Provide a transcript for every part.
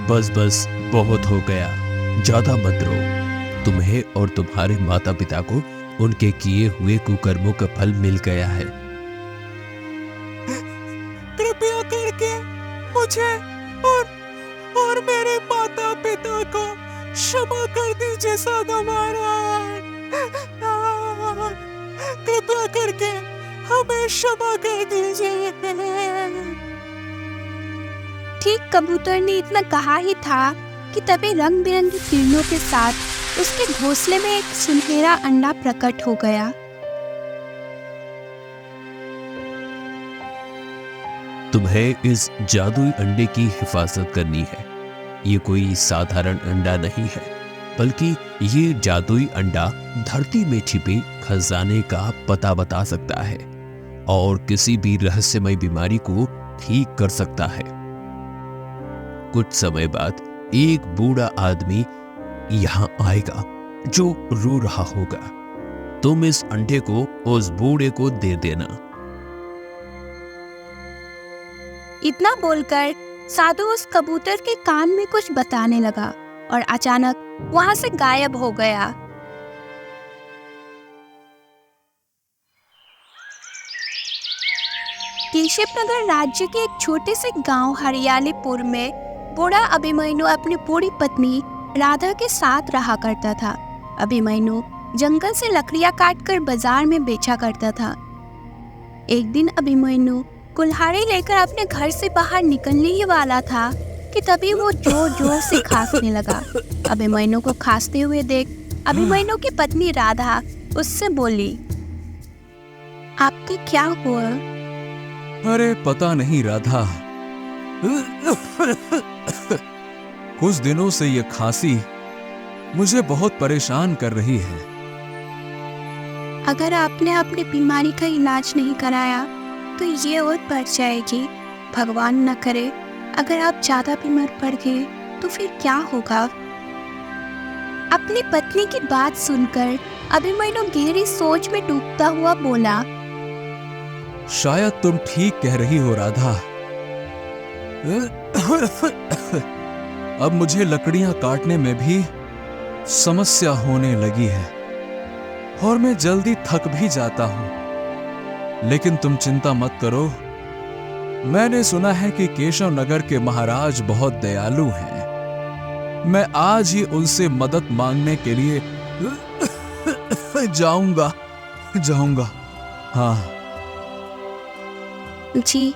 बस बस बहुत हो गया, ज्यादा मत रो। तुम्हें और तुम्हारे माता पिता को उनके किए हुए कुकर्मों का फल मिल गया है। कृपया करके मुझे और मेरे माता पिता को क्षमा कर दीजिए साधु महाराज। कृपया करके हमें क्षमा कर दीजिए। ठीक कबूतर ने इतना कहा ही था कि तभी रंग बिरंगी किरणों के साथ उसके घोंसले में एक सुनहरा अंडा प्रकट हो गया। तुम्हें इस जादुई अंडे की हिफाजत करनी है। ये कोई साधारण अंडा नहीं है, बल्कि ये जादुई अंडा धरती में छिपे खजाने का पता बता सकता है और किसी भी रहस्यमय बीमारी को ठीक कर सकता है। कुछ समय बाद एक बूढ़ा आदमी यहाँ आएगा जो रो रहा होगा। तुम इस अंडे को उस बूढ़े को दे देना। इतना बोलकर साधु उस कबूतर के कान में कुछ बताने लगा और अचानक वहां से गायब हो गया। केशवनगर राज्य के एक छोटे से गांव हरियालीपुर में बूढ़ा अभिमन्यु अपनी बूढ़ी पत्नी राधा के साथ रहा करता था। अभिमन्यु जंगल से लकड़ियां काटकर बाजार में बेचा करता था। एक दिन अभिमन्यु कुल्हाड़ी लेकर अपने घर से बाहर निकलने ही वाला था कि तभी वो जोर जोर से खांसने लगा। अभिमन्यु को खांसते हुए देख अभिमन्यु की पत्नी राधा उससे बोली, आपके क्या हुआ? अरे पता नहीं राधा, कुछ दिनों से ये खांसी मुझे बहुत परेशान कर रही है। अगर आपने अपनी बीमारी का इलाज नहीं कराया तो ये और बढ़ जाएगी। भगवान न करे अगर आप ज्यादा बीमार पड़ गए तो फिर क्या होगा? अपनी पत्नी की बात सुनकर अभिमन्यु गहरी सोच में डूबता हुआ बोला, शायद तुम ठीक कह रही हो राधा। अब मुझे लकड़ियां काटने में भी समस्या होने लगी है और मैं जल्दी थक भी जाता हूं। लेकिन तुम चिंता मत करो, मैंने सुना है कि केशव नगर के महाराज बहुत दयालु हैं। मैं आज ही उनसे मदद मांगने के लिए जाऊंगा। हाँ जी,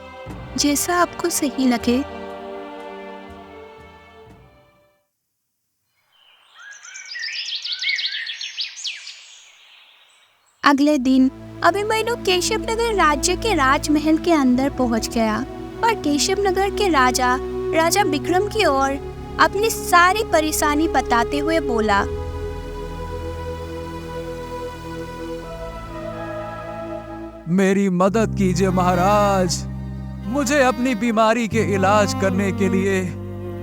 जैसा आपको सही लगे। अगले दिन अभिमन्यु केशवनगर राज्य के राजमहल के अंदर पहुंच गया और केशवनगर के राजा विक्रम की ओर अपनी सारी परेशानी बताते हुए बोला, मेरी मदद कीजिए महाराज। मुझे अपनी बीमारी के इलाज करने के लिए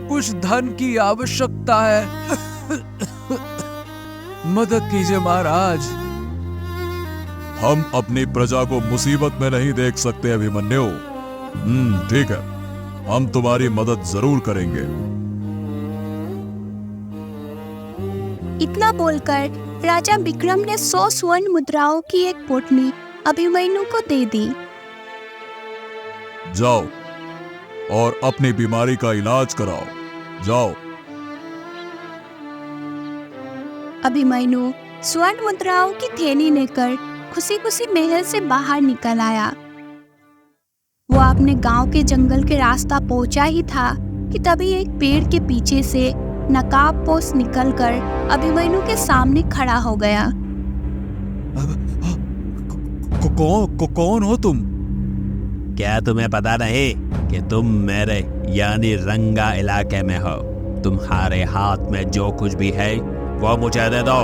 कुछ धन की आवश्यकता है। मदद कीजिए महाराज। हम अपनी प्रजा को मुसीबत में नहीं देख सकते अभिमन्यु। ठीक है, हम तुम्हारी मदद जरूर करेंगे। इतना बोलकर राजा विक्रम ने 100 स्वर्ण मुद्राओं की एक पोटली अभिमन्यु को दे दी। जाओ और अपनी बीमारी का इलाज कराओ, जाओ। अभिमन्यु स्वर्ण मुद्राओं की थैली लेकर खुशी खुशी महल से बाहर निकल आया। वो अपने गांव के जंगल के रास्ता पहुंचा ही था कि तभी एक पेड़ के पीछे से नकाबपोश निकलकर अभिमन्यु के सामने खड़ा हो गया। कौन हो तुम? क्या तुम्हें पता नहीं कि तुम मेरे यानी रंगा इलाके में हो? तुम्हारे हाथ में जो कुछ भी है वो मुझे दे दो।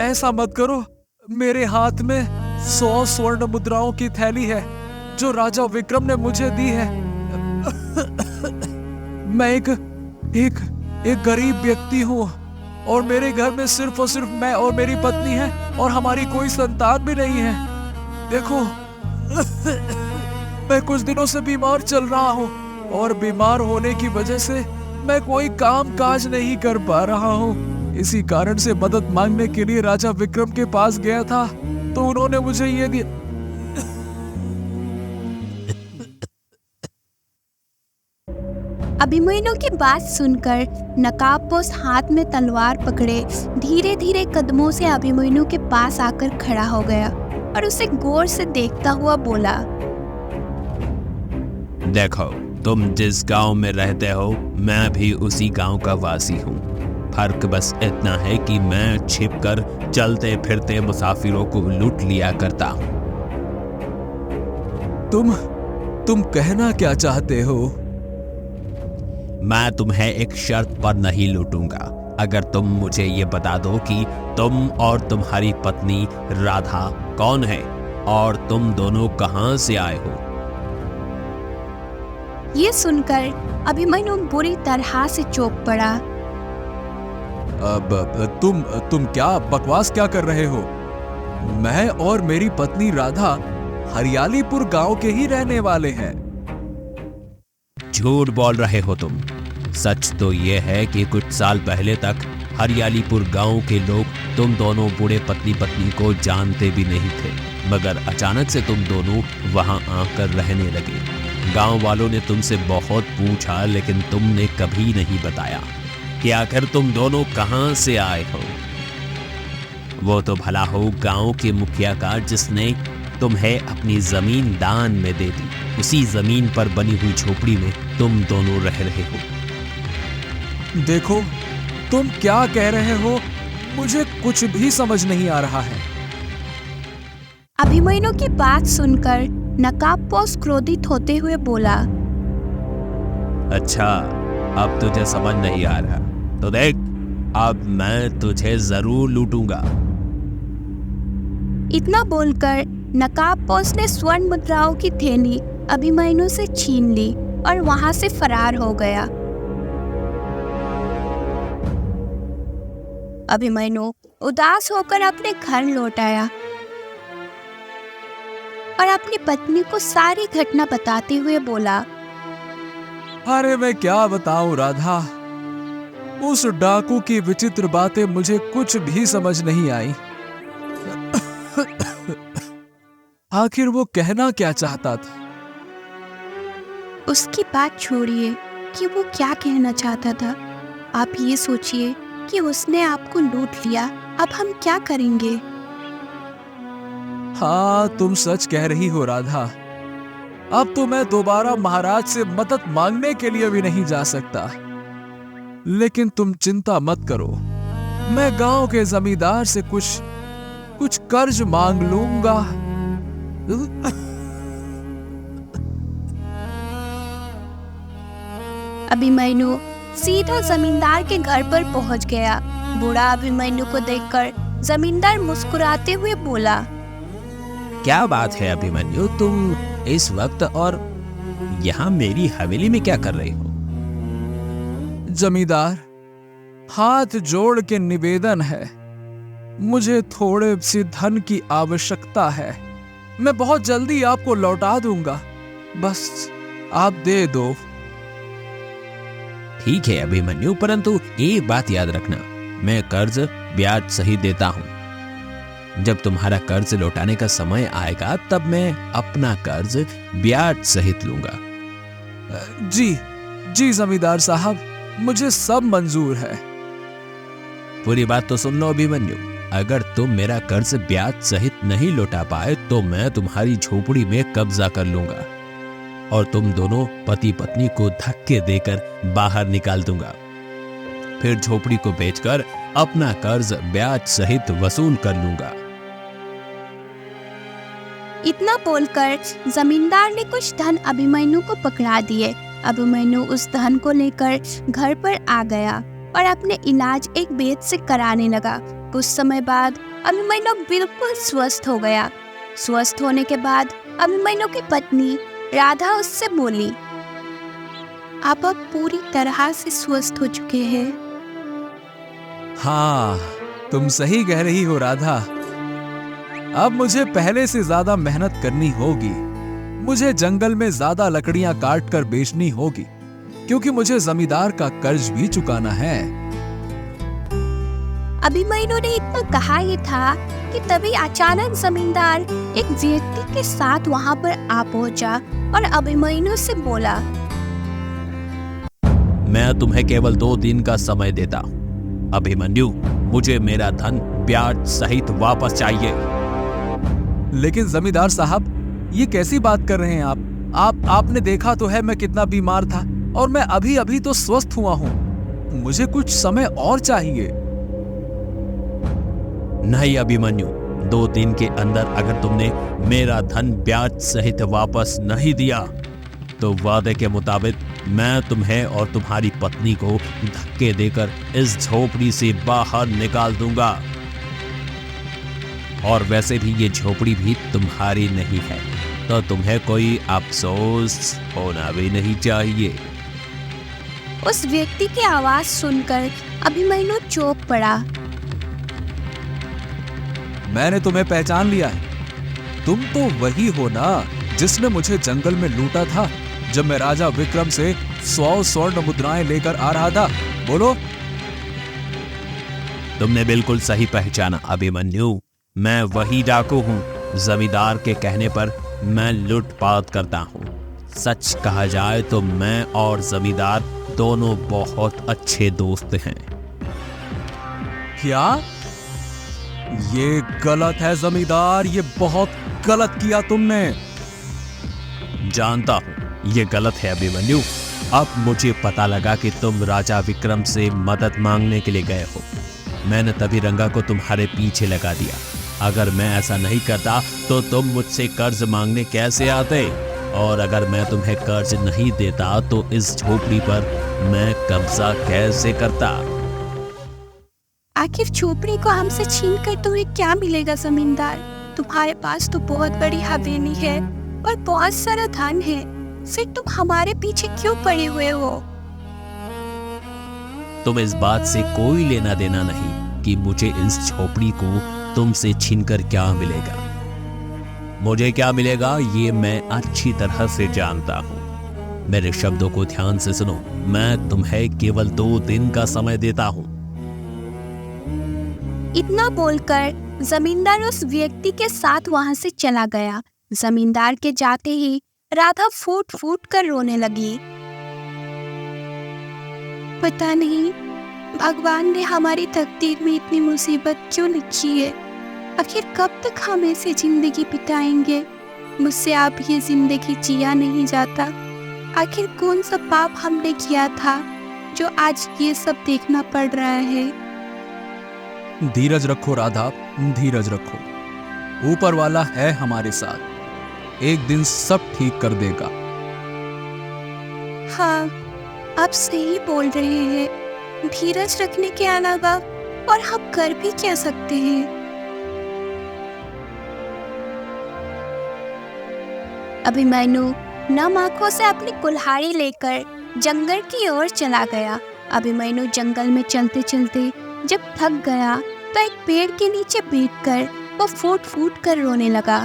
ऐसा मत करो, मेरे हाथ में 100 स्वर्ण मुद्राओं की थैली है जो राजा विक्रम ने मुझे दी है। मैं एक गरीब व्यक्ति हूँ और मेरे घर में सिर्फ और सिर्फ मैं और मेरी पत्नी है और हमारी कोई संतान भी नहीं है। देखो, मैं कुछ दिनों से बीमार चल रहा हूँ और बीमार होने की वजह से मैं कोई काम काज नहीं कर पा रहा हूँ। इसी कारण से मदद मांगने के लिए राजा विक्रम के पास गया था, तो उन्होंने मुझे ये दिया। अभिमन्यु की बात सुनकर नकाबपोश हाथ में तलवार पकड़े धीरे धीरे कदमों से अभिमन्यु के पास आकर खड़ा हो गया और उसे गौर से देखता हुआ बोला, देखो, तुम जिस गांव में रहते हो मैं भी उसी गांव का वासी हूँ। फर्क बस इतना है कि मैं छिपकर चलते फिरते मुसाफिरों को लूट लिया करता हूँ। तुम कहना क्या चाहते हो? मैं तुम्हें एक शर्त पर नहीं लूटूंगा, अगर तुम मुझे ये बता दो कि तुम और तुम्हारी पत्नी राधा कौन है और तुम दोनों कहां से आए हो। ये सुनकर अभिमन्यु बुरी तरह से चौंक पड़ा। अब तुम क्या बकवास क्या कर रहे हो? मैं और मेरी पत्नी राधा हरियालीपुर गांव के ही रहने वाले हैं। झूठ बोल रहे हो तुम। सच तो यह है कि कुछ साल पहले तक हरियालीपुर गांव के लोग तुम दोनों बूढ़े पत्नी पत्नी को जानते भी नहीं थे, मगर अचानक से तुम दोनों वहां आकर रहने लगे। गांव वालों ने तुमसे बहुत पूछा, लेकिन तुमने कभी नहीं बताया कि आखिर तुम दोनों कहां से आए हो। वो तो भला हो गांव के मुखिया का, जिसने तुम्हें अपनी जमीन दान में दे दी। उसी जमीन पर बनी हुई झोपड़ी में तुम दोनों रह रहे हो। देखो, तुम क्या कह रहे हो? मुझे कुछ भी समझ नहीं आ रहा है। अभिमन्यु की बात सुनकर नकाबपोश क्रोधित होते हुए बोला, अच्छा, अब तुझे समझ नहीं आ रहा तो देख, अब मैं तुझे जरूर लूटूंगा। इतना बोलकर नकाबपोश ने स्वर्ण मुद्राओं की थैली अभिमन्यु से छीन ली और वहां से फरार हो गया। अभिमन्यु उदास होकर अपने घर लौट आया और अपनी पत्नी को सारी घटना बताते हुए बोला, अरे मैं क्या बताऊं राधा, उस डाकू की विचित्र बातें मुझे कुछ भी समझ नहीं आई। आखिर वो कहना क्या चाहता था? उसकी बात छोड़िए कि वो क्या कहना चाहता था। आप ये सोचिए कि उसने आपको लूट लिया, अब हम क्या करेंगे? हाँ, तुम सच कह रही हो राधा। अब तो मैं दोबारा महाराज से मदद मांगने के लिए भी नहीं जा सकता। लेकिन तुम चिंता मत करो, मैं गांव के जमींदार से कुछ कर्ज मांग लूंगा। अभिमन्यु सीधा जमींदार के घर पर पहुंच गया। बूढ़ा अभिमन्यु को देखकर जमींदार मुस्कुराते हुए बोला, क्या बात है अभिमन्यु, तुम इस वक्त और यहाँ मेरी हवेली में क्या कर रहे हो? जमींदार, हाथ जोड़ के निवेदन है, मुझे थोड़े से धन की आवश्यकता है। मैं बहुत जल्दी आपको लौटा दूंगा, बस आप दे दो। ठीक है अभिमन्यु, परंतु एक बात याद रखना, मैं कर्ज ब्याज सहित देता हूँ। जब तुम्हारा कर्ज लौटाने का समय आएगा तब मैं अपना कर्ज ब्याज सहित लूंगा। जी जमींदार साहब, मुझे सब मंजूर है। पूरी बात तो सुन लो अभिमन्यु, अगर तुम मेरा कर्ज ब्याज सहित नहीं लौटा पाए तो मैं तुम्हारी झोपड़ी में कब्जा कर लूंगा और तुम दोनों पति पत्नी को धक्के देकर बाहर निकाल दूंगा। फिर झोपड़ी को बेचकर अपना कर्ज ब्याज सहित वसूल कर लूंगा। इतना बोलकर जमींदार ने कुछ धन अभिमन्यु को पकड़ा दिए। अभिमन्यु उस धन को लेकर घर पर आ गया और अपने इलाज एक वैद्य से कराने लगा। कुछ समय बाद अभिमन्यु बिल्कुल स्वस्थ हो गया। स्वस्थ होने के बाद अभिमन्यु की पत्नी राधा उससे बोली, आप अब पूरी तरह से स्वस्थ हो चुके हैं। हाँ, तुम सही कह रही हो राधा। अब मुझे पहले से ज्यादा मेहनत करनी होगी। मुझे जंगल में ज्यादा लकड़ियां काट कर बेचनी होगी, क्योंकि मुझे जमींदार का कर्ज भी चुकाना है। अभिमन्यु ने इतना कहा ही था कि तभी अचानक जमींदार एक व्यक्ति के साथ वहां पर आ पहुंचा और अभिमन्यु से बोला, मैं तुम्हें केवल 2 दिन का समय देता हूं। अभिमन्यु, मुझे मेरा धन ब्याज सहित वापस चाहिए। लेकिन जमींदार साहब, ये कैसी बात कर रहे हैं आप? आपने देखा तो है मैं कितना बीमार था, और मैं अभी अभी तो स्वस्थ हुआ हूं। मुझे कुछ समय और चाहिए। नहीं अभिमन्यु, 2 दिन के अंदर अगर तुमने मेरा धन ब्याज सहित वापस नहीं दिया तो वादे के मुताबिक मैं तुम्हें और तुम्हारी पत्नी को धक्के देकर इस झोपड़ी से बाहर निकाल दूंगा। और वैसे भी ये झोपड़ी भी तुम्हारी नहीं है, तो तुम्हें कोई अफसोस होना भी नहीं चाहिए। उस व्यक्ति की आवाज सुनकर अभिमन्यु चौंक पड़ा। मैंने तुम्हें पहचान लिया है। तुम तो वही हो ना जिसने मुझे जंगल में लूटा था जब मैं राजा विक्रम से 100 स्वर्ण मुद्राएं लेकर आ रहा था। बोलो। तुमने बिल्कुल सही पहचाना अभिमन्यु, मैं वही डाकू हूँ। जमींदार के कहने पर मैं लूटपाट करता हूँ। सच कहा जाए तो मैं और जमींदार दोनों बहुत अच्छे दोस्त हैं। क्या? ये गलत है जमींदार, ये बहुत गलत किया तुमने। जानता हूँ ये गलत है अभिमन्यु। अब मुझे पता लगा कि तुम राजा विक्रम से मदद मांगने के लिए गए हो। मैंने तभी रंगा को तुम्हारे पीछे लगा दिया। अगर मैं ऐसा नहीं करता तो तुम मुझसे कर्ज मांगने कैसे आते? और अगर मैं तुम्हें कर्ज नहीं देता तो इस झोपड़ी पर मैं कब्जा कैसे करता? आखिर झोपड़ी को हमसे छीन कर तुम्हें क्या मिलेगा जमींदार? तुम्हारे पास तो बहुत बड़ी हवेली है और बहुत सारा धन है, फिर तुम हमारे पीछे क्यों पड़े हुए हो? तुम इस बात से कोई लेना देना नहीं कि मुझे इस झोपड़ी को तुमसे छीनकर क्या मिलेगा। मुझे क्या मिलेगा ये मैं अच्छी तरह से जानता हूँ। मेरे शब्दों को ध्यान से सुनो। मैं तुम्हें केवल 2 दिन का समय देता हूँ। इतना बोलकर जमींदार उस व्यक्ति के साथ वहां से चला गया। जमींदार के जाते ही राधा फूट फूट कर रोने लगी। पता नहीं भगवान ने हमारी तकदीर में इतनी मुसीबत क्यों लिखी है। आखिर कब तक हम ऐसे जिंदगी बिताएंगे? मुझसे अब ये जिंदगी जिया नहीं जाता। आखिर कौन सा पाप हमने किया था जो आज ये सब देखना पड़ रहा है? धीरज रखो राधा, धीरज रखो। ऊपर वाला है हमारे साथ, एक दिन सब ठीक कर देगा। हाँ, आप सही बोल रहे हैं। धीरज रखने के अलावा और हम कर भी क्या सकते हैं? अभिमन्यु नम आंखों से अपनी कुल्हाड़ी लेकर जंगल की ओर चला गया। अभिमन्यु जंगल में चलते चलते जब थक गया तो एक पेड़ के नीचे बैठकर वो फूट फूट कर रोने लगा।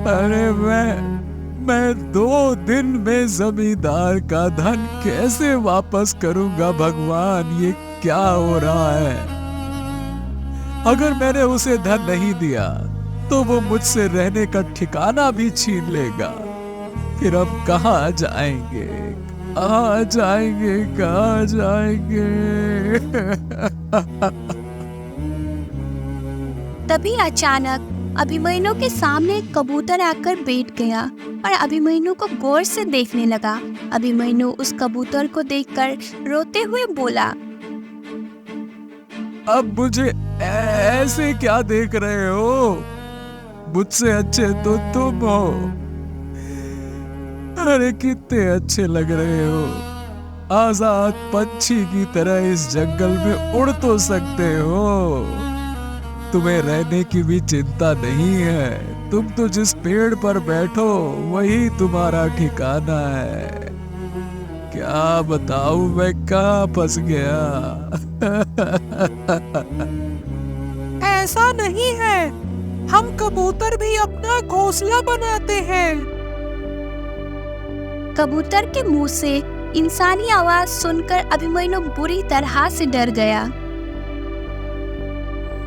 अरे मैं 2 दिन में जमींदार का धन कैसे वापस करूंगा भगवान? ये क्या हो रहा है? अगर मैंने उसे धन नहीं दिया तो वो मुझसे रहने का ठिकाना भी छीन लेगा। फिर अब कहाँ जाएंगे, कहाँ जाएंगे, कहाँ जाएंगे? तभी अचानक अभिमन्यु के सामने एक कबूतर आकर बैठ गया और अभिमन्यु को गौर से देखने लगा। अभिमन्यु उस कबूतर को देखकर रोते हुए बोला, अब मुझे ऐसे क्या देख रहे हो? मुझसे अच्छे तो तुम हो। अरे कितने अच्छे लग रहे हो। आजाद पंछी की तरह इस जंगल में उड़ तो सकते हो। तुम्हें रहने की भी चिंता नहीं है। तुम तो जिस पेड़ पर बैठो वही तुम्हारा ठिकाना है। क्या बताऊं मैं कहाँ फंस गया। ऐसा नहीं है, हम कबूतर भी अपना घोंसला बनाते हैं। कबूतर के मुंह से इंसानी आवाज सुनकर अभिमन्यु बुरी तरह से डर गया।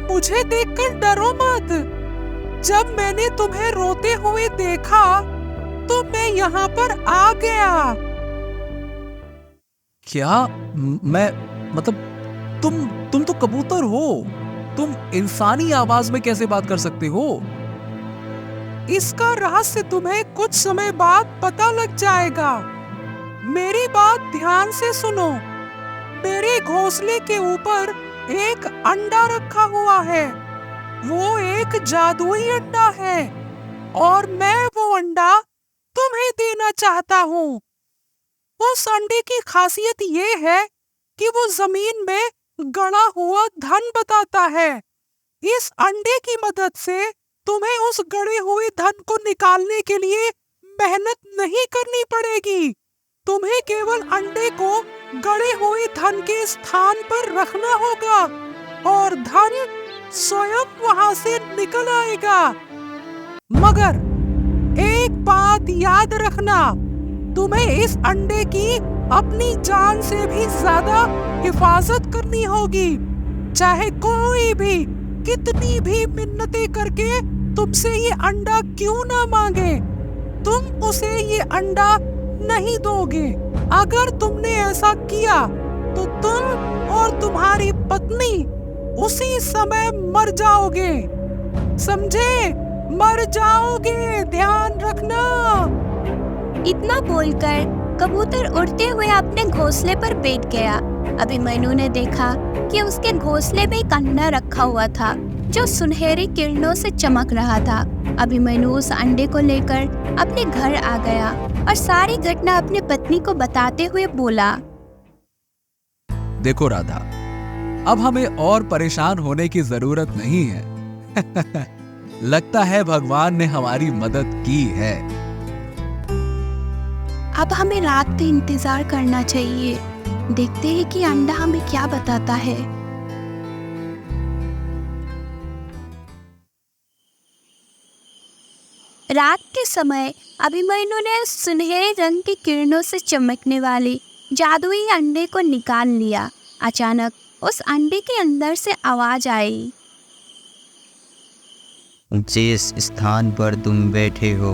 मुझे देखकर डरो मत। जब मैंने तुम्हें रोते हुए देखा तो मैं यहाँ पर आ गया। क्या? मैं मतलब तुम तो कबूतर हो, तुम इंसानी आवाज में कैसे बात कर सकते हो? इसका रहस्य तुम्हें कुछ समय बाद पता लग जाएगा। मेरी बात ध्यान से सुनो। मेरे घोंसले के ऊपर एक अंडा रखा हुआ है। वो एक जादुई अंडा है और मैं वो अंडा तुम्हें देना चाहता हूँ। उस अंडे की खासियत ये है कि वो जमीन में गड़ा हुआ धन बताता है। इस अंडे की मदद से तुम्हें उस गड़े हुए धन को निकालने के लिए मेहनत नहीं करनी पड़ेगी। तुम्हें केवल अंडे को गड़े हुए धन के स्थान पर रखना होगा और धन स्वयं वहां से निकल आएगा। मगर एक बात याद रखना, तुम्हें इस अंडे की अपनी जान से भी ज्यादा हिफाजत करनी होगी। चाहे कोई भी कितनी भी मिन्नतें करके तुमसे ये अंडा क्यों ना मांगे, तुम उसे ये अंडा नहीं दोगे। अगर तुमने ऐसा किया तो तुम और तुम्हारी पत्नी उसी समय मर जाओगे। समझे? मर जाओगे, ध्यान रखना। इतना बोलकर कबूतर उड़ते हुए अपने घोंसले पर बैठ गया। अभिमन्यु ने देखा कि उसके घोंसले में एक अंडा रखा हुआ था जो सुनहरी किरणों से चमक रहा था। अभिमन्यु उस अंडे को लेकर अपने घर आ गया और सारी घटना अपनी पत्नी को बताते हुए बोला, देखो राधा, अब हमें और परेशान होने की जरूरत नहीं है। लगता है भगवान ने हमारी मदद की है। अब हमें रात का इंतजार करना चाहिए। देखते हैं कि अंडा हमें क्या बताता है। रात के समय अभिमन्यु ने सुनहरे रंग की किरणों से चमकने वाली जादुई अंडे को निकाल लिया। अचानक उस अंडे के अंदर से आवाज आई, जिस स्थान पर तुम बैठे हो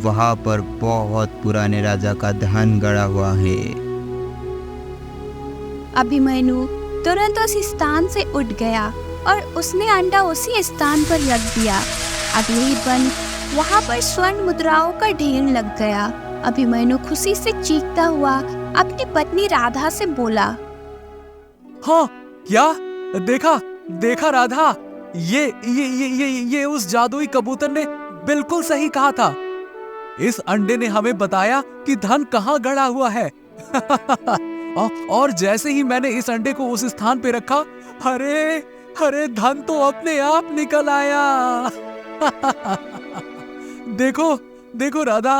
वहां पर बहुत पुराने राजा का धन गड़ा हुआ है। अभिमन्यु तुरंत उस स्थान से उठ गया और उसने अंडा उसी स्थान पर रख दिया। अगले ही पल वहां पर स्वर्ण मुद्राओं का ढेर लग गया। अभिमन्यु खुशी से चीखता हुआ अपनी पत्नी राधा से बोला, हाँ, क्या? देखा राधा, ये उस जादुई कबूतर ने बिल्कुल सही कहा था। इस अंडे ने हमें बताया कि धन कहाँ गड़ा हुआ है। और जैसे ही मैंने इस अंडे को उस स्थान पे रखा, अरे धन तो अपने आप निकल आया। देखो राधा।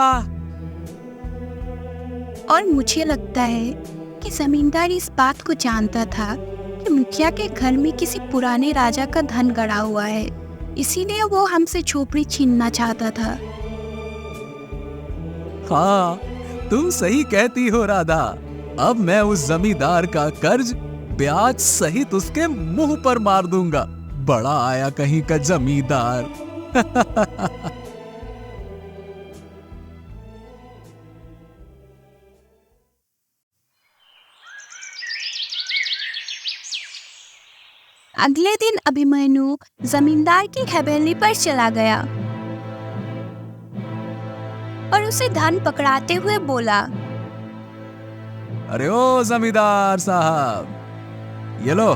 और मुझे लगता है कि जमींदार इस बात को जानता था कि मुखिया के घर में किसी पुराने राजा का धन गड़ा हुआ है, इसीलिए वो हमसे झोपड़ी छीनना चाहता था। हाँ, तुम सही कहती हो राधा। अब मैं उस जमींदार का कर्ज ब्याज सहित उसके मुंह पर मार दूंगा। बड़ा आया कहीं का जमींदार। अगले दिन अभिमन्यु जमींदार की हवेली पर चला गया और उसे धन पकड़ाते हुए बोला, अरे ओ जमींदार साहब, ये लो,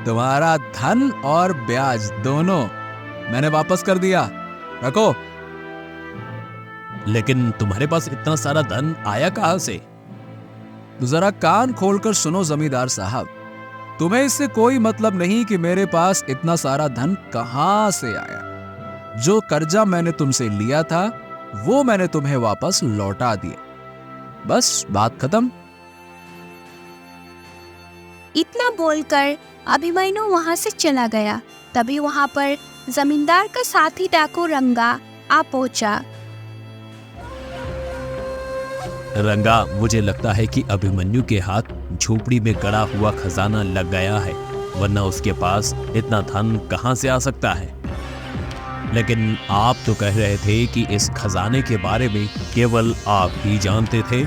तुम्हारा धन और ब्याज दोनों मैंने वापस कर दिया, रखो। लेकिन तुम्हारे पास इतना सारा धन आया कहां से? तो जरा कान खोलकर सुनो जमींदार साहब, तुम्हें इससे कोई मतलब नहीं कि मेरे पास इतना सारा धन कहां से आया। जो कर्जा मैंने तुमसे लिया था वो मैंने तुम्हें वापस लौटा दिया। बस बात खत्म। इतना बोलकर अभिमन्यु वहां से चला गया। तभी वहां पर जमींदार का साथी डाकू रंगा आ पहुंचा। रंगा, मुझे लगता है कि अभिमन्यु के हाथ झोपड़ी में गड़ा हुआ खजाना लग गया है, वरना उसके पास इतना धन कहां से आ सकता है। लेकिन आप तो कह रहे थे कि इस खजाने के बारे में केवल आप ही जानते थे।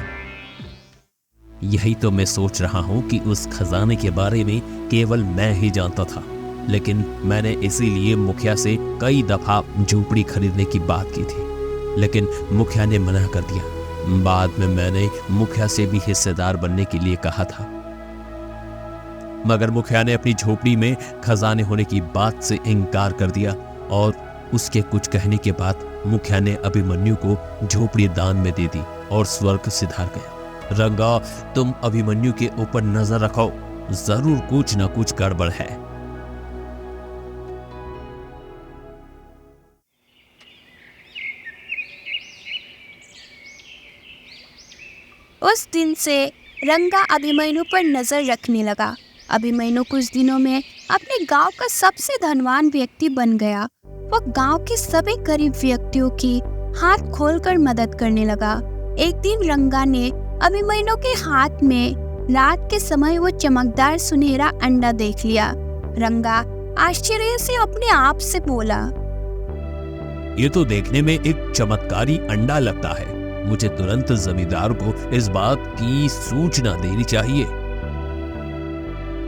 यही तो मैं सोच रहा हूं कि उस खजाने के बारे में केवल मैं ही जानता था, लेकिन मैंने इसीलिए मुखिया से कई दफा झोपड़ी खरीदने की बात की थी, लेकिन मुखिया ने मना कर दिया। बाद में मैंने मुखिया से भी हिस्सेदार बनने के लिए कहा था, मगर मुखिया ने अपनी झोपड़ी में खजाने होने की बात से इनकार कर दिया और उसके कुछ कहने के बाद मुखिया ने अभिमन्यु को झोपड़ी दान में दे दी और स्वर्ग सिधार गया। रंगा, तुम अभिमन्यु के ऊपर नजर रखो, जरूर कुछ न कुछ गड़बड़ है। उस दिन से रंगा अभिमन्यु पर नजर रखने लगा। अभिमन्यु कुछ दिनों में अपने गांव का सबसे धनवान व्यक्ति बन गया। वो गांव के सभी गरीब व्यक्तियों की हाथ खोलकर मदद करने लगा। एक दिन रंगा ने अभिमन्यु के हाथ में रात के समय वो चमकदार सुनहरा अंडा देख लिया। रंगा आश्चर्य से अपने आप से बोला, ये तो देखने में एक चमत्कारी अंडा लगता है। मुझे तुरंत जमींदार को इस बात की सूचना देनी चाहिए।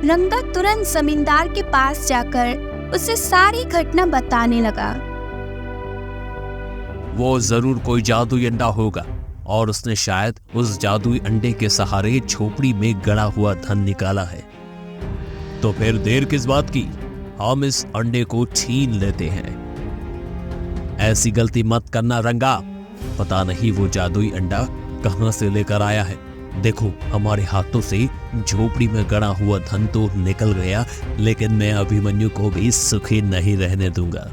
रंगा तुरंत जमींदार के पास जाकर उसे सारी घटना बताने लगा। वो जरूर कोई जादुई अंडा होगा और उसने शायद उस जादुई अंडे के सहारे झोपड़ी में गड़ा हुआ धन निकाला है। तो फिर देर किस बात की, हम इस अंडे को छीन लेते हैं। ऐसी गलती मत करना रंगा, पता नहीं वो जादुई अंडा कहां से लेकर आया है। देखो, हमारे हाथों से झोपड़ी में गड़ा हुआ धन तो निकल गया, लेकिन मैं अभिमन्यु को भी सुखी नहीं रहने दूंगा।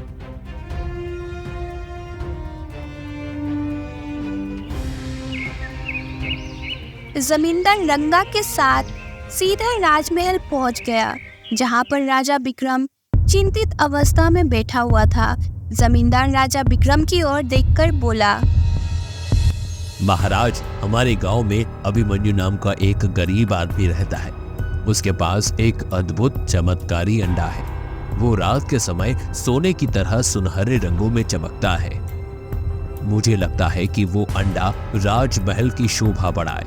जमींदार रंगा के साथ सीधा राजमहल पहुंच गया, जहां पर राजा विक्रम चिंतित अवस्था में बैठा हुआ था। जमींदार राजा विक्रम की ओर देखकर बोला, महाराज, हमारे गांव में अभिमन्यु नाम का एक गरीब आदमी रहता है। उसके पास एक अद्भुत चमत्कारी अंडा है। वो रात के समय सोने की तरह सुनहरे रंगों में चमकता है। मुझे लगता है कि वो अंडा राजमहल की शोभा बढ़ाए,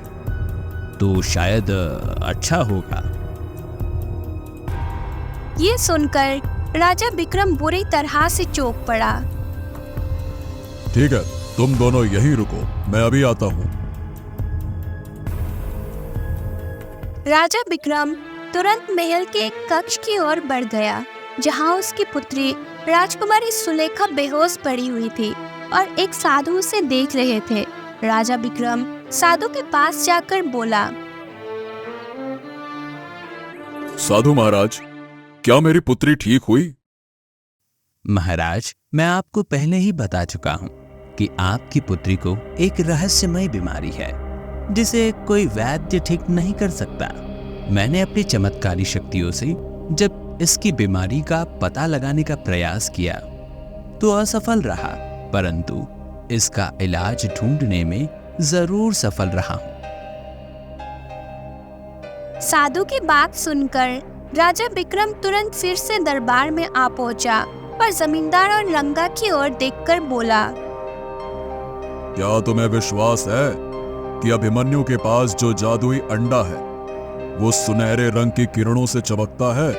तो शायद अच्छा होगा। ये सुनकर राजा विक्रम बुरी तरह से चौंक पड़ा। ठीक है, तुम दोनों यहीं रुको, मैं अभी आता हूँ। राजा विक्रम तुरंत महल के एक कक्ष की ओर बढ़ गया, जहां उसकी पुत्री राजकुमारी सुलेखा बेहोश पड़ी हुई थी और एक साधु उसे देख रहे थे। राजा विक्रम साधु के पास जाकर बोला, साधु महाराज, क्या मेरी पुत्री ठीक हुई? महाराज, मैं आपको पहले ही बता चुका हूं कि आपकी पुत्री को एक रहस्यमय बीमारी है, जिसे कोई वैद्य ठीक नहीं कर सकता। मैंने अपनी चमत्कारी शक्तियों से जब इसकी बीमारी का पता लगाने का प्रयास किया तो असफल रहा, परंतु इसका इलाज ढूंढने में जरूर सफल रहा हूं। साधु की बात सुनकर राजा विक्रम तुरंत फिर से दरबार में आ पहुंचा और जमींदार और रंगा की ओर देखकर बोला, क्या तुम्हें विश्वास है कि अभिमन्यु के पास जो जादुई अंडा है वो सुनहरे रंग की किरणों से चमकता है?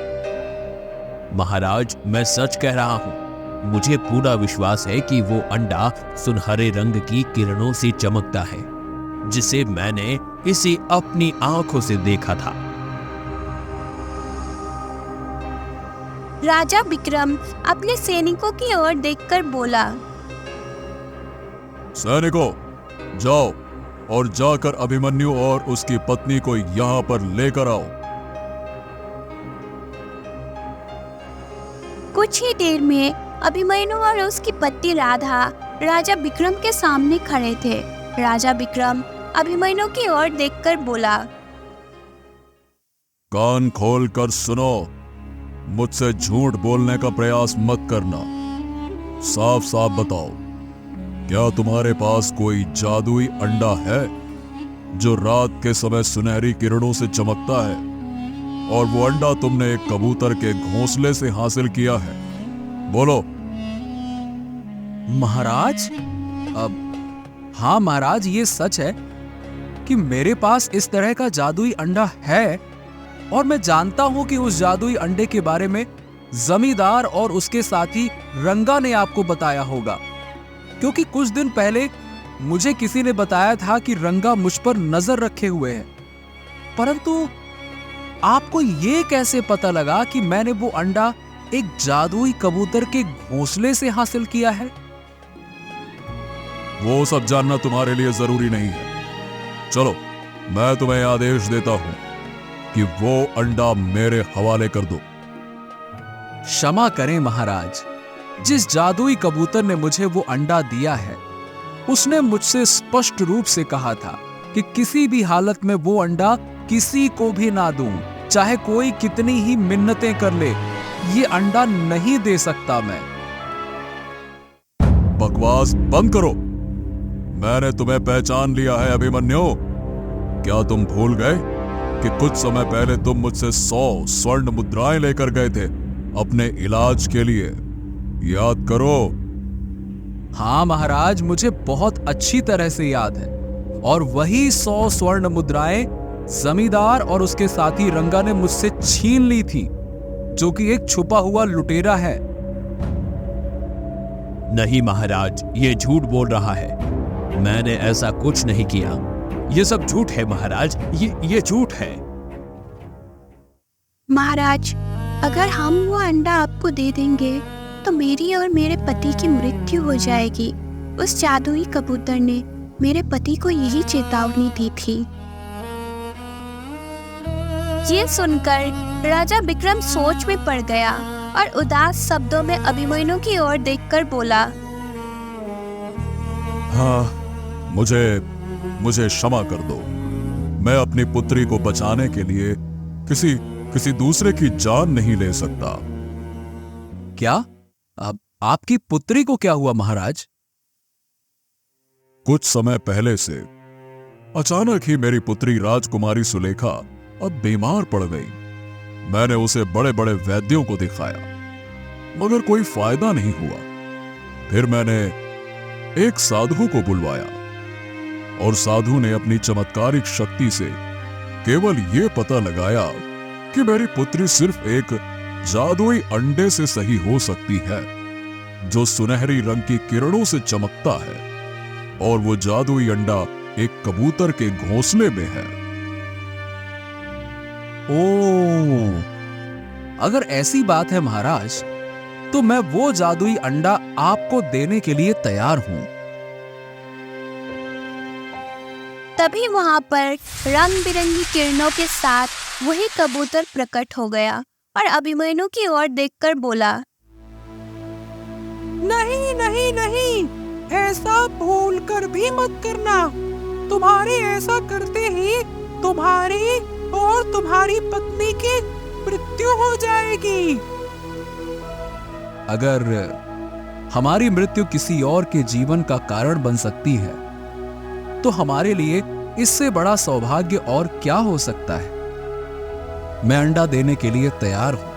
महाराज, मैं सच कह रहा हूं। मुझे पूरा विश्वास है कि वो अंडा सुनहरे रंग की किरणों से चमकता है, जिसे मैंने इसे अपनी आंखों से देखा था। राजा विक्रम अपने सैनिकों की ओर देखकर बोला, सैनिकों, जाओ और जाकर अभिमन्यु और उसकी पत्नी को यहां पर लेकर आओ। कुछ ही देर में अभिमन्यु और उसकी पत्नी राधा राजा विक्रम के सामने खड़े थे। राजा विक्रम अभिमन्यु की ओर देखकर बोला, कान खोल कर सुनो, मुझसे झूठ बोलने का प्रयास मत करना। साफ साफ बताओ, क्या तुम्हारे पास कोई जादुई अंडा है जो रात के समय सुनहरी किरणों से चमकता है, और वो अंडा तुमने एक कबूतर के घोंसले से हासिल किया है? बोलो। महाराज, हाँ महाराज, ये सच है कि मेरे पास इस तरह का जादुई अंडा है, और मैं जानता हूं कि उस जादुई अंडे के बारे में जमींदार और उसके साथी रंगा ने आपको बताया होगा, क्योंकि कुछ दिन पहले मुझे किसी ने बताया था कि रंगा मुझ पर नजर रखे हुए है। परंतु आपको ये कैसे पता लगा कि मैंने वो अंडा एक जादुई कबूतर के घोंसले से हासिल किया है? वो सब जानना तुम्हारे लिए जरूरी नहीं है। चलो, मैं तुम्हें आदेश देता हूं कि वो अंडा मेरे हवाले कर दो। क्षमा करें महाराज, जिस जादुई कबूतर ने मुझे वो अंडा दिया है, उसने मुझसे स्पष्ट रूप से कहा था कि किसी भी हालत में वो अंडा किसी को भी ना दूं, चाहे कोई कितनी ही मिन्नतें कर ले, ये अंडा नहीं दे सकता मैं। बकवास बंद करो। मैंने तुम्हें पहचान लिया है अभिमन्यु। क्या तुम भूल गए कि कुछ समय पहले तुम मुझसे 100 स्वर्ण मुद्राएं लेकर गए थे अपने इलाज के लिए? याद करो। हाँ महाराज, मुझे बहुत अच्छी तरह से याद है, और वही 100 स्वर्ण मुद्राएं जमींदार और उसके साथी रंगा ने मुझसे छीन ली थी, जो कि एक छुपा हुआ लुटेरा है। नहीं महाराज, ये झूठ बोल रहा है। मैंने ऐसा कुछ नहीं किया। ये सब झूठ है महाराज, ये झूठ है। महाराज, अगर हम वो अंडा आपको दे देंगे तो मेरी और मेरे पति की मृत्यु हो जाएगी। उस जादुई कबूतर ने मेरे पति को यही चेतावनी दी थी। ये सुनकर राजा विक्रम सोच में पड़ गया और उदास शब्दों में अभिमन्यु की ओर देखकर बोला, हाँ, मुझे क्षमा कर दो। मैं अपनी पुत्री को बचाने के लिए किसी दूसरे की जान नहीं ले सकता। क्या? अब आपकी पुत्री को क्या हुआ महाराज? कुछ समय पहले से अचानक ही मेरी पुत्री राजकुमारी सुलेखा अब बीमार पड़ गई। मैंने उसे बड़े बड़े वैद्यों को दिखाया, मगर कोई फायदा नहीं हुआ। फिर मैंने एक साधु को बुलवाया, और साधु ने अपनी चमत्कारिक शक्ति से केवल यह पता लगाया कि मेरी पुत्री सिर्फ एक जादुई अंडे से सही हो सकती है, जो सुनहरी रंग की किरणों से चमकता है, और वो जादुई अंडा एक कबूतर के घोंसले में है। ओह, अगर ऐसी बात है महाराज, तो मैं वो जादुई अंडा आपको देने के लिए तैयार हूं। तभी वहां पर रंग बिरंगी किरणों के साथ वही कबूतर प्रकट हो गया और अभिमन्यु की ओर देखकर बोला, नहीं नहीं नहीं, ऐसा भूल कर भी मत करना। तुम्हारे ऐसा करते ही तुम्हारी और तुम्हारी पत्नी की मृत्यु हो जाएगी। अगर हमारी मृत्यु किसी और के जीवन का कारण बन सकती है, तो हमारे लिए इससे बड़ा सौभाग्य और क्या हो सकता है। मैं अंडा देने के लिए तैयार हूं।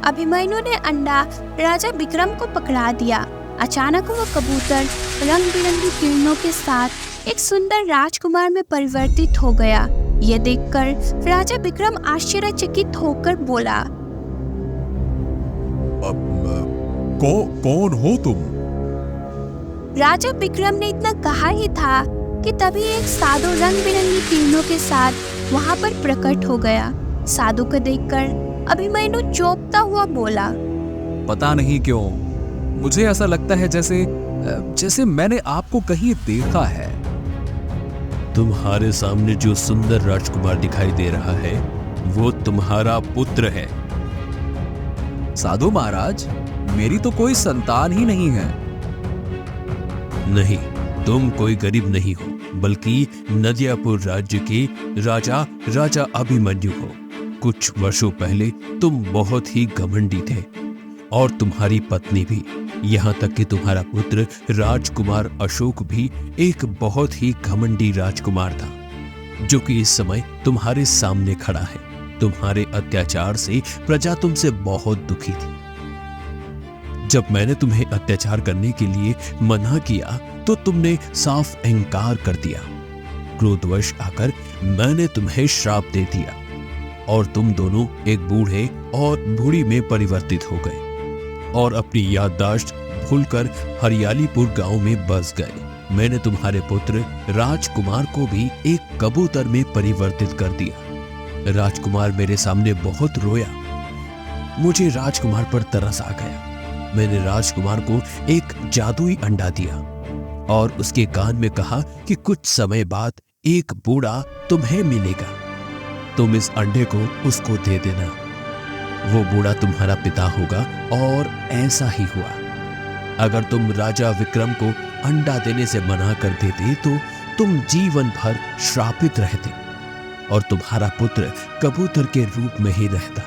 अभिमन्यु ने अंडा राजा विक्रम को पकड़ा दिया। अचानक वो कबूतर रंग बिरंगी किरणों के साथ एक सुंदर राजकुमार में परिवर्तित हो गया। ये देखकर राजा विक्रम आश्चर्यचकित होकर बोला, कौन हो तुम? राजा विक्रम ने इतना कहा ही था कि तभी एक साधु रंग बिरंगी किरणों के साथ वहां पर प्रकट हो गया। साधु को देखकर अभिमन्यु चौंकता हुआ बोला, पता नहीं क्यों मुझे ऐसा लगता है जैसे मैंने आपको कहीं देखा है। तुम्हारे सामने जो सुंदर राजकुमार दिखाई दे रहा है, वो तुम्हारा पुत्र है। साधु महाराज, मेरी तो कोई संतान ही नहीं है। नहीं, तुम कोई गरीब नहीं हो, बल्कि नदियापुर राज्य के राजा अभिमन्यु हो। कुछ वर्षों पहले तुम बहुत ही घमंडी थे और तुम्हारी पत्नी भी, यहाँ तक कि तुम्हारा पुत्र राजकुमार अशोक भी एक बहुत ही घमंडी राजकुमार था, जो कि इस समय तुम्हारे सामने खड़ा है। तुम्हारे अत्याचार से प्रजा तुमसे बहुत दुखी थी। जब मैंने तुम्हें अत्याचार करने के लिए मना किया तो तुमने साफ इनकार कर दिया। क्रोधवश आकर मैंने तुम्हें श्राप दे दिया और तुम दोनों एक बूढ़े और बूढ़ी में परिवर्तित हो गए और अपनी याददाश्त भूलकर हरियालीपुर गांव में बस गए। मैंने तुम्हारे पुत्र राजकुमार को भी एक कबूतर में परिवर्तित कर दिया। राजकुमार मेरे सामने बहुत रोया। मुझे राजकुमार पर तरस आ गया। मैंने राजकुमार को एक जादुई अंडा दिया और उसके कान में कहा कि कुछ समय बाद एक बूढ़ा तुम्हें मिलेगा, तुम इस अंडे को उसको दे देना। वो बूढ़ा तुम्हारा पिता होगा। और ऐसा ही हुआ। अगर तुम राजा विक्रम को अंडा देने से मना कर देते तो तुम जीवन भर श्रापित रहते और तुम्हारा पुत्र कबूतर के रूप में ही रहता।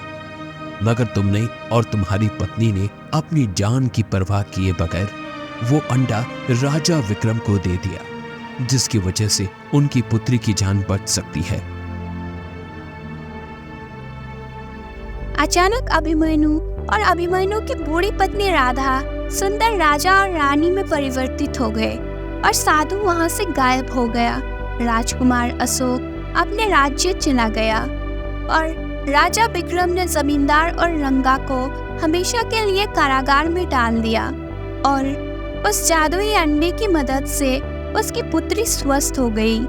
मगर तुमने और तुम्हारी पत्नी ने अपनी जान की परवाह किए बगैर वो अंडा राजा विक्रम को दे दिया, जिसकी वजह से उनकी पुत्री की जान बच सकती है। अचानक अभिमन्यु और अभिमन्यु की बूढ़ी पत्नी राधा सुंदर राजा और रानी में परिवर्तित हो गए और साधु वहां से गायब हो गया। राजकुमार अशोक अपने राज्य चला गया और राजा विक्रम ने जमींदार और रंगा को हमेशा के लिए कारागार में डाल दिया और उस जादुई अंडे की मदद से उसकी पुत्री स्वस्थ हो गई।